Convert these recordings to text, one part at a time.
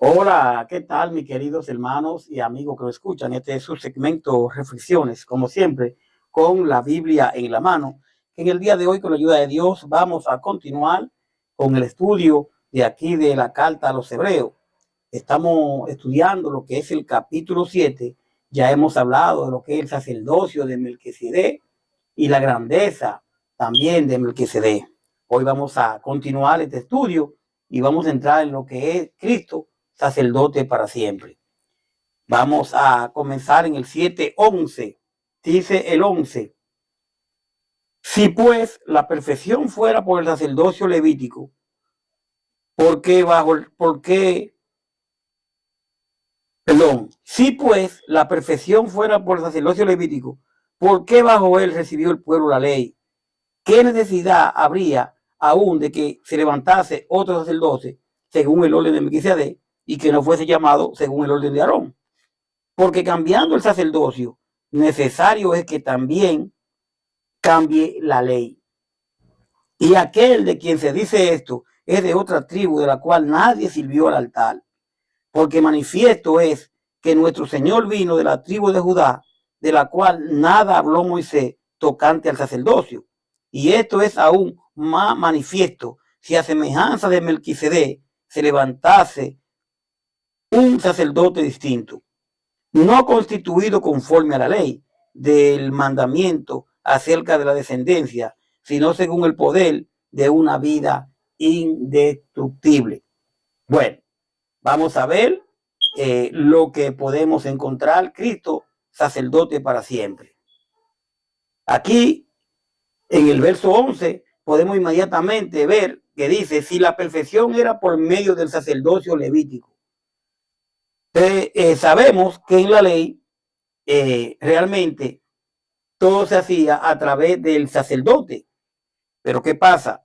Hola, ¿qué tal, mis queridos hermanos y amigos que lo escuchan? Este es su segmento Reflexiones, como siempre, con la Biblia en la mano. En el día de hoy, con la ayuda de Dios, vamos a continuar con el estudio de aquí de la carta a los Hebreos. Estamos estudiando lo que es el capítulo 7. Ya hemos hablado de lo que es el sacerdocio de Melquisedec y la grandeza también de Melquisedec. Hoy vamos a continuar este estudio y vamos a entrar en lo que es Cristo, sacerdote para siempre. Vamos a comenzar en el 7:11. Dice el 11: si pues la perfección fuera por el sacerdocio levítico, por qué, perdón, si pues la perfección fuera por el sacerdocio levítico, ¿por qué bajo él recibió el pueblo la ley? ¿Qué necesidad habría aún de que se levantase otro sacerdote según el orden de Melquisedec y que no fuese llamado según el orden de Aarón? Porque cambiando el sacerdocio, necesario es que también cambie la ley. Y aquel de quien se dice esto es de otra tribu de la cual nadie sirvió al altar. Porque manifiesto es que nuestro Señor vino de la tribu de Judá, de la cual nada habló Moisés tocante al sacerdocio. Y esto es aún más manifiesto si a semejanza de Melquisedec se levantase un sacerdote distinto, no constituido conforme a la ley del mandamiento acerca de la descendencia, sino según el poder de una vida indestructible. Bueno, vamos a ver lo que podemos encontrar. Cristo, sacerdote para siempre. Aquí, en el verso 11, podemos inmediatamente ver que dice, si la perfección era por medio del sacerdocio levítico. Sabemos que en la ley realmente todo se hacía a través del sacerdote. Pero ¿qué pasa?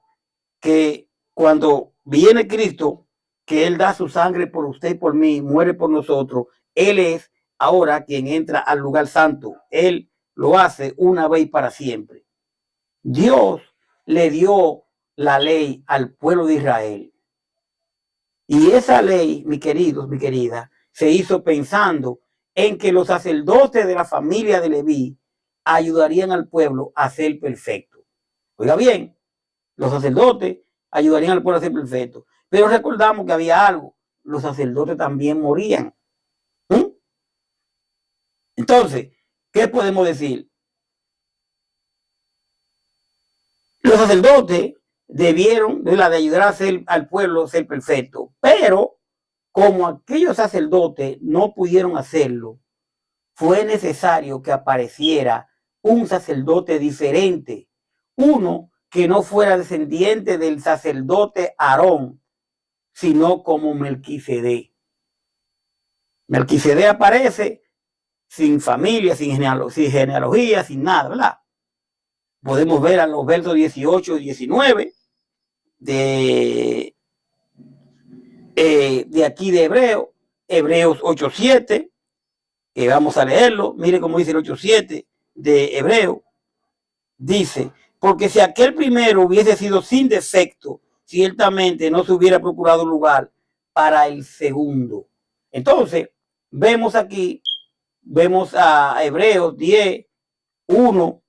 Que cuando viene Cristo, que Él da su sangre por usted y por mí, muere por nosotros, Él es ahora quien entra al lugar santo. Él lo hace una vez y para siempre. Dios le dio la ley al pueblo de Israel. Y esa ley, mis queridos, mi querida, se hizo pensando en que los sacerdotes de la familia de Leví ayudarían al pueblo a ser perfecto. Oiga bien, los sacerdotes ayudarían al pueblo a ser perfecto. Pero recordamos que había algo, los sacerdotes también morían. ¿Mm? Entonces, ¿qué podemos decir? Los sacerdotes debieron de ayudar a ser, al pueblo a ser perfecto, pero como aquellos sacerdotes no pudieron hacerlo, fue necesario que apareciera un sacerdote diferente, uno que no fuera descendiente del sacerdote Aarón, sino como Melquisedec. Melquisedec aparece sin familia, sin genealogía, sin nada, ¿verdad? Podemos ver a los versos 18 y 19 de aquí de Hebreos 8:7, que vamos a leerlo. Mire cómo dice el 8:7 de Hebreo. Dice, porque si aquel primero hubiese sido sin defecto, ciertamente no se hubiera procurado lugar para el segundo. Entonces, vemos aquí, vemos a Hebreos 10:1,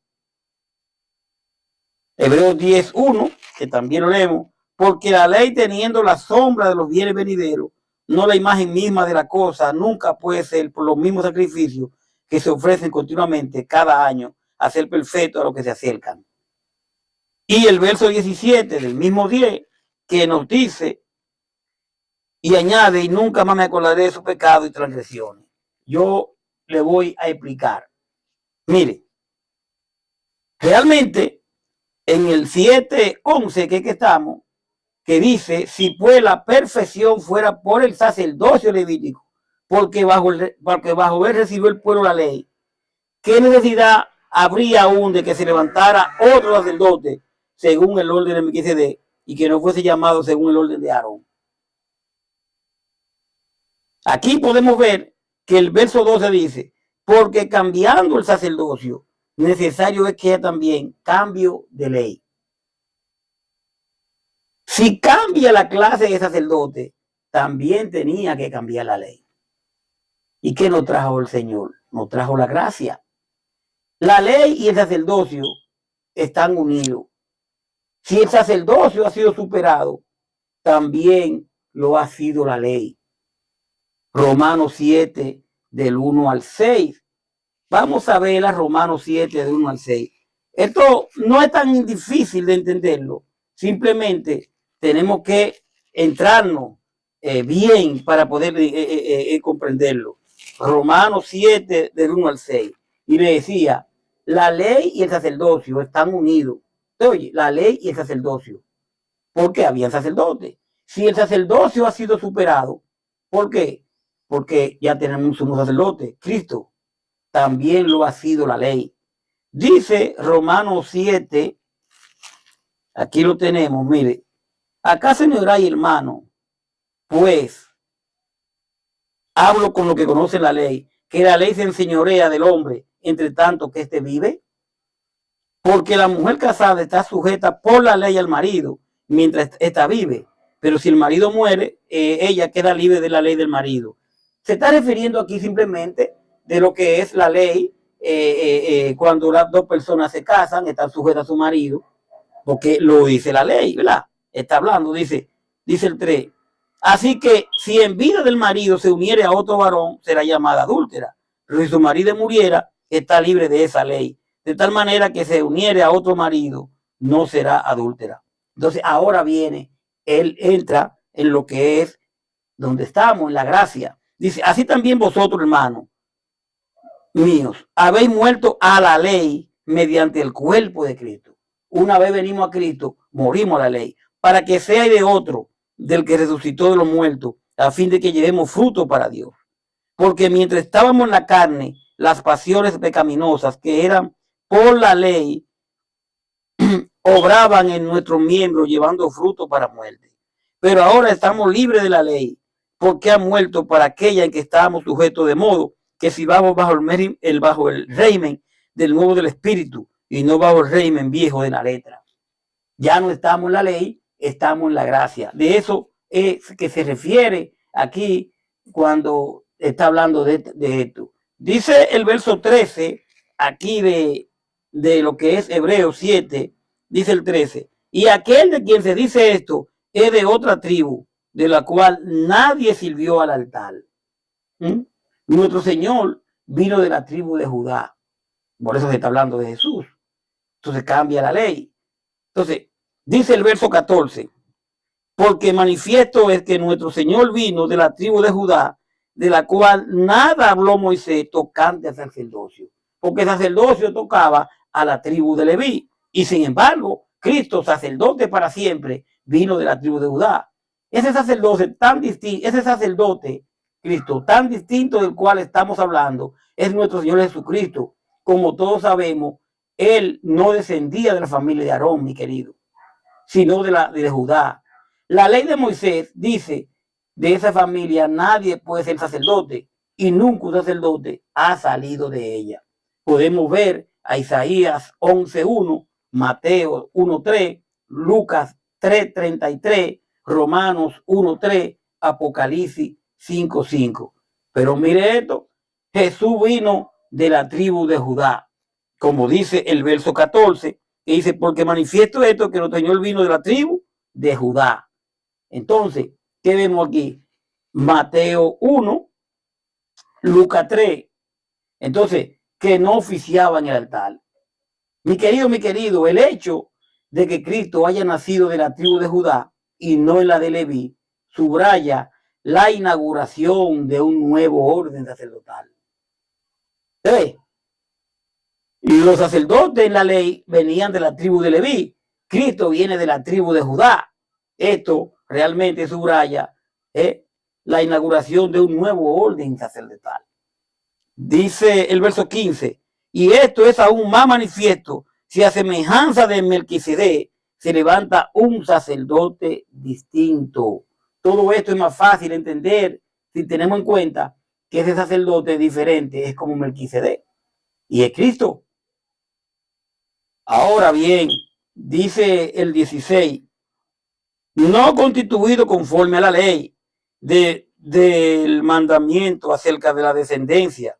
Hebreos 10:1, que también lo leemos, porque la ley teniendo la sombra de los bienes venideros, no la imagen misma de la cosa, nunca puede ser por los mismos sacrificios que se ofrecen continuamente cada año a ser perfecto a los que se acercan. Y el verso 17 del mismo 10, que nos dice y añade, y nunca más me acordaré de su pecado y transgresiones. Yo le voy a explicar. Mire, realmente en el 7:11 que estamos, que dice, si pues la perfección fuera por el sacerdocio levítico, porque bajo él recibió el pueblo la ley, ¿qué necesidad habría aún de que se levantara otro sacerdote según el orden de Melquisedec y que no fuese llamado según el orden de Aarón? Aquí podemos ver que el verso 12 dice, porque cambiando el sacerdocio, necesario es que haya también cambio de ley. Si cambia la clase de sacerdote, también tenía que cambiar la ley. ¿Y qué nos trajo el Señor? Nos trajo la gracia. La ley y el sacerdocio están unidos. Si el sacerdocio ha sido superado, también lo ha sido la ley. Romanos 7, del 1 al 6. Vamos a ver a Romanos 7, del 1 al 6. Esto no es tan difícil de entenderlo. Simplemente tenemos que entrarnos bien para poder comprenderlo. Romanos 7, del 1 al 6. Y le decía, la ley y el sacerdocio están unidos. Oye, la ley y el sacerdocio. Porque había sacerdotes. Si el sacerdocio ha sido superado, ¿por qué? Porque ya tenemos un sumo sacerdote, Cristo. También lo ha sido la ley. Dice Romanos 7, aquí lo tenemos, mire. Acá, señora y hermano, pues hablo con lo que conoce la ley, que la ley se enseñorea del hombre, entre tanto que éste vive. Porque la mujer casada está sujeta por la ley al marido, mientras ésta vive. Pero si el marido muere, ella queda libre de la ley del marido. Se está refiriendo aquí simplemente de lo que es la ley cuando las dos personas se casan, están sujetas a su marido, porque lo dice la ley, ¿verdad? Está hablando, dice el 3. Así que si en vida del marido se uniere a otro varón, será llamada adúltera. Pero si su marido muriera, está libre de esa ley. De tal manera que se uniere a otro marido, no será adúltera. Entonces ahora viene, él entra en lo que es donde estamos, en la gracia. Dice, así también vosotros, hermanos míos, habéis muerto a la ley mediante el cuerpo de Cristo. Una vez venimos a Cristo, morimos a la ley, para que sea de otro, del que resucitó de los muertos, a fin de que llevemos fruto para Dios. Porque mientras estábamos en la carne, las pasiones pecaminosas que eran por la ley obraban en nuestros miembros llevando fruto para muerte. Pero ahora estamos libres de la ley, porque ha muerto para aquella en que estábamos sujetos, de modo que si vamos bajo el régimen del nuevo del espíritu y no bajo el régimen viejo de la letra. Ya no estamos en la ley, estamos en la gracia. De eso es que se refiere aquí cuando está hablando de esto. Dice el verso 13 aquí de lo que es Hebreos 7, dice el 13, y aquel de quien se dice esto es de otra tribu, de la cual nadie sirvió al altar. Nuestro Señor vino de la tribu de Judá. Por eso se está hablando de Jesús. Entonces cambia la ley. Entonces, dice el verso 14, porque manifiesto es que nuestro Señor vino de la tribu de Judá, de la cual nada habló Moisés tocante al sacerdocio, porque el sacerdocio tocaba a la tribu de Leví, y sin embargo, Cristo, sacerdote para siempre, vino de la tribu de Judá. Ese sacerdote tan distinto, ese sacerdote, Cristo, tan distinto del cual estamos hablando, es nuestro Señor Jesucristo. Como todos sabemos, él no descendía de la familia de Aarón, mi querido, sino de Judá. La ley de Moisés dice, de esa familia nadie puede ser sacerdote, y nunca un sacerdote ha salido de ella. Podemos ver a Isaías 11:1, Mateo 1:3, Lucas 3:33, Romanos 1:3, Apocalipsis 5:5. Pero mire esto, Jesús vino de la tribu de Judá, como dice el verso 14, que dice, porque manifiesto esto, que nuestro Señor vino de la tribu de Judá. Entonces, ¿qué vemos aquí? Mateo 1, Lucas 3. Entonces, que no oficiaban el altar. Mi querido, el hecho de que Cristo haya nacido de la tribu de Judá y no en la de Leví, subraya la inauguración de un nuevo orden sacerdotal. ¿Sí? Y los sacerdotes en la ley venían de la tribu de Leví. Cristo viene de la tribu de Judá. Esto realmente subraya la inauguración de un nuevo orden sacerdotal. Dice el verso 15, y esto es aún más manifiesto si a semejanza de Melquisedec se levanta un sacerdote distinto. Todo esto es más fácil de entender si tenemos en cuenta que ese sacerdote diferente es como Melquisedec y es Cristo. Ahora bien, dice el 16, no constituido conforme a la ley, del mandamiento acerca de la descendencia,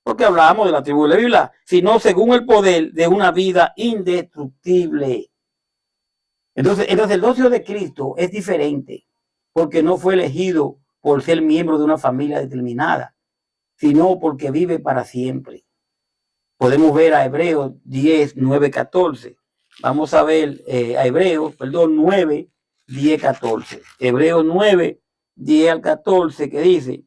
porque hablábamos de la tribu de Leví, sino según el poder de una vida indestructible. Entonces, el sacerdocio de Cristo es diferente, porque no fue elegido por ser miembro de una familia determinada, sino porque vive para siempre. Podemos ver a Hebreos 10, 9, 14. Vamos a ver a Hebreos, 9, 10, 14. Hebreos 9, 10 al 14, que dice: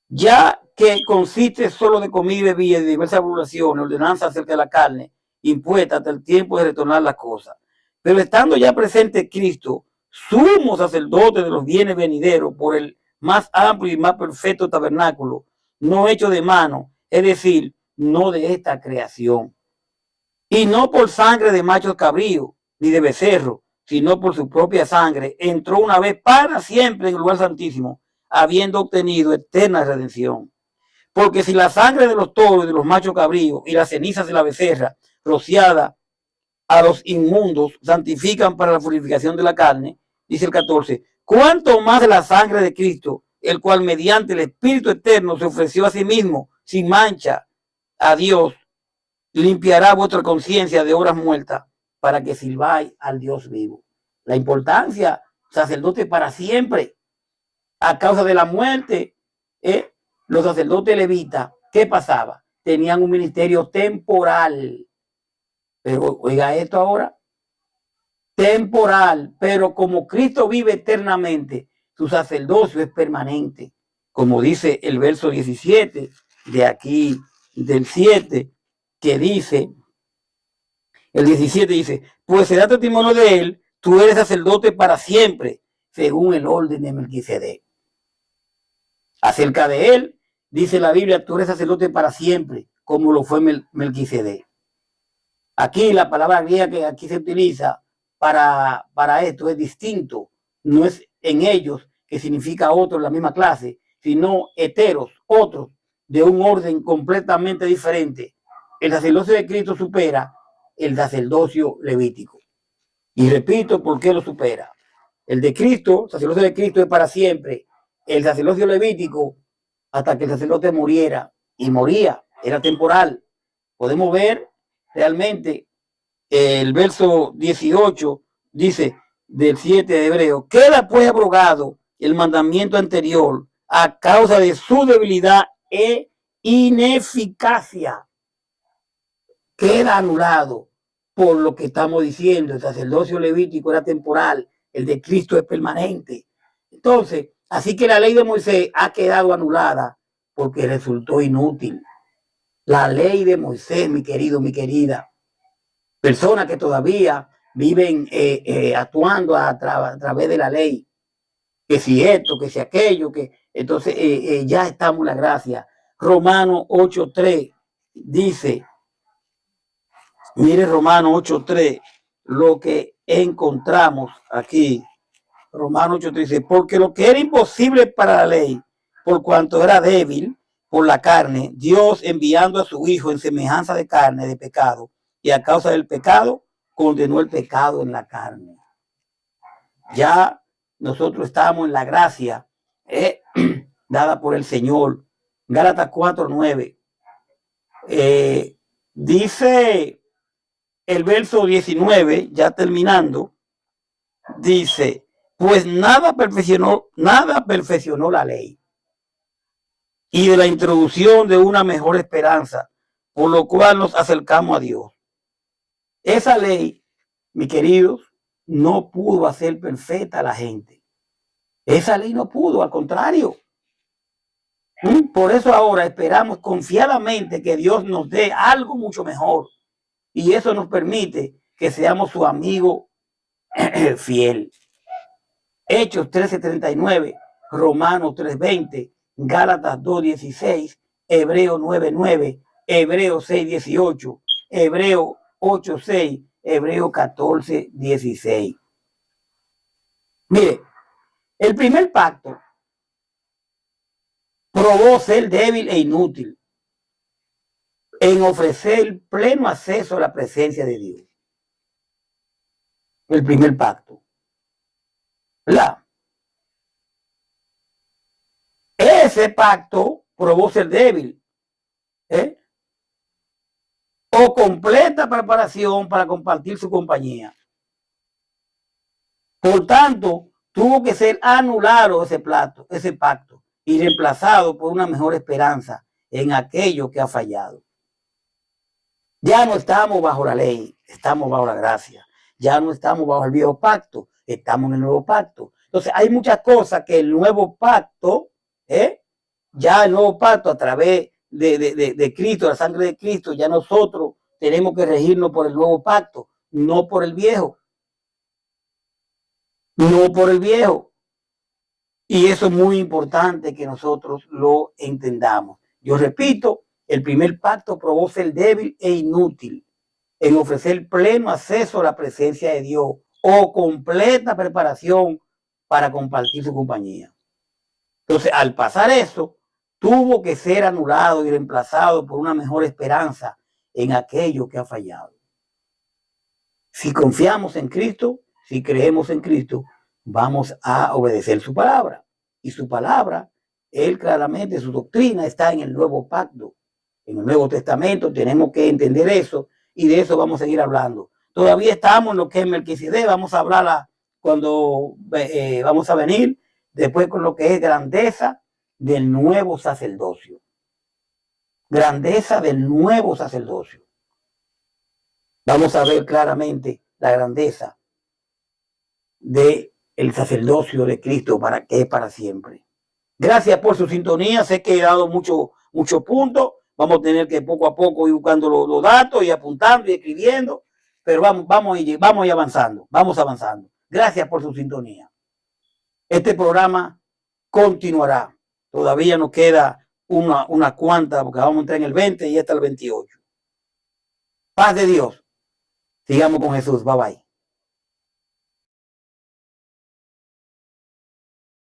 ya que consiste solo de comida y bebida y de diversas poblaciones, ordenanza acerca de la carne, impuesta hasta el tiempo de retornar las cosas. Pero estando ya presente Cristo, sumo sacerdote de los bienes venideros, por el más amplio y más perfecto tabernáculo, no hecho de mano, es decir, no de esta creación, y no por sangre de machos cabríos ni de becerro, sino por su propia sangre, entró una vez para siempre en el lugar santísimo, habiendo obtenido eterna redención. Porque si la sangre de los toros y de los machos cabríos y las cenizas de la becerra rociada a los inmundos santifican para la purificación de la carne, dice el 14, cuánto más de la sangre de Cristo, el cual mediante el Espíritu eterno se ofreció a sí mismo sin mancha a Dios, limpiará vuestra conciencia de obras muertas para que sirváis al Dios vivo. La importancia, sacerdote para siempre, a causa de la muerte, los sacerdotes levitas, ¿qué pasaba? Tenían un ministerio temporal. Pero oiga esto ahora, temporal, pero como Cristo vive eternamente, su sacerdocio es permanente. Como dice el verso 17 de aquí, del 7, que dice, el 17 dice, pues se da testimonio de él, tú eres sacerdote para siempre, según el orden de Melquisedec. Acerca de él, dice la Biblia, tú eres sacerdote para siempre, como lo fue Melquisedec. Aquí la palabra griega que aquí se utiliza para esto es distinto. No es en ellos, que significa otro en la misma clase, sino heteros, otros, de un orden completamente diferente. El sacerdocio de Cristo supera el sacerdocio levítico. Y repito, ¿por qué lo supera? El de Cristo, el sacerdocio de Cristo es para siempre. El sacerdocio levítico, hasta que el sacerdote muriera, y moría, era temporal. Podemos ver realmente el verso 18, dice del 7 de Hebreo, queda pues abrogado el mandamiento anterior a causa de su debilidad e ineficacia. Queda anulado por lo que estamos diciendo. El sacerdocio levítico era temporal, el de Cristo es permanente. Entonces, así que la ley de Moisés ha quedado anulada porque resultó inútil. La ley de Moisés, mi querido, mi querida, personas que todavía viven actuando a través de la ley, que si esto, que si aquello, que entonces ya estamos en la gracia. Romanos 8:3 dice, mire Romanos 8:3, lo que encontramos aquí. Romanos 8:3 dice, porque lo que era imposible para la ley, por cuanto era débil por la carne, Dios enviando a su Hijo en semejanza de carne de pecado, y a causa del pecado, condenó el pecado en la carne. Ya nosotros estamos en la gracia dada por el Señor. Gálatas 4:9. Dice el verso 19, ya terminando, dice, pues nada perfeccionó la ley, y de la introducción de una mejor esperanza, por lo cual nos acercamos a Dios. Esa ley, mis queridos, no pudo hacer perfecta a la gente. Esa ley no pudo, al contrario. Por eso ahora esperamos confiadamente que Dios nos dé algo mucho mejor. Y eso nos permite que seamos su amigo fiel. Hechos 13:39, Romanos 3:20, Gálatas 2:16, Hebreos 9:9, Hebreos 6:18, Hebreos 8:6, Hebreos 14:16. Mire, el primer pacto probó ser débil e inútil en ofrecer pleno acceso a la presencia de Dios. El primer pacto, ¿verdad? ese pacto probó ser débil, o completa preparación para compartir su compañía. Por tanto, tuvo que ser anulado ese pacto y reemplazado por una mejor esperanza en aquello que ha fallado. Ya no estamos bajo la ley, estamos bajo la gracia. Ya no estamos bajo el viejo pacto, estamos en el nuevo pacto. Entonces hay muchas cosas que el nuevo pacto, ya el nuevo pacto a través de Cristo, la sangre de Cristo, ya nosotros tenemos que regirnos por el nuevo pacto, no por el viejo. No por el viejo. Y eso es muy importante que nosotros lo entendamos. Yo repito, el primer pacto probó ser débil e inútil en ofrecer pleno acceso a la presencia de Dios o completa preparación para compartir su compañía. Entonces, al pasar eso, tuvo que ser anulado y reemplazado por una mejor esperanza en aquello que ha fallado. Si confiamos en Cristo, si creemos en Cristo, vamos a obedecer su palabra. Y su palabra, él claramente, su doctrina está en el nuevo pacto, en el Nuevo Testamento. Tenemos que entender eso y de eso vamos a seguir hablando. Todavía estamos en lo que es Melquisedec, vamos a hablarla cuando vamos a venir, después con lo que es grandeza del nuevo sacerdocio. Grandeza del nuevo sacerdocio. Vamos a ver claramente la grandeza del sacerdocio de Cristo para que es para siempre. Gracias por su sintonía. Sé que he dado mucho punto. Vamos a tener que poco a poco ir buscando los datos y apuntando y escribiendo. Pero vamos a ir avanzando. Vamos avanzando. Gracias por su sintonía. Este programa continuará. Todavía nos queda una cuanta, porque vamos a entrar en el 20 y hasta el 28. Paz de Dios. Sigamos con Jesús. Bye bye.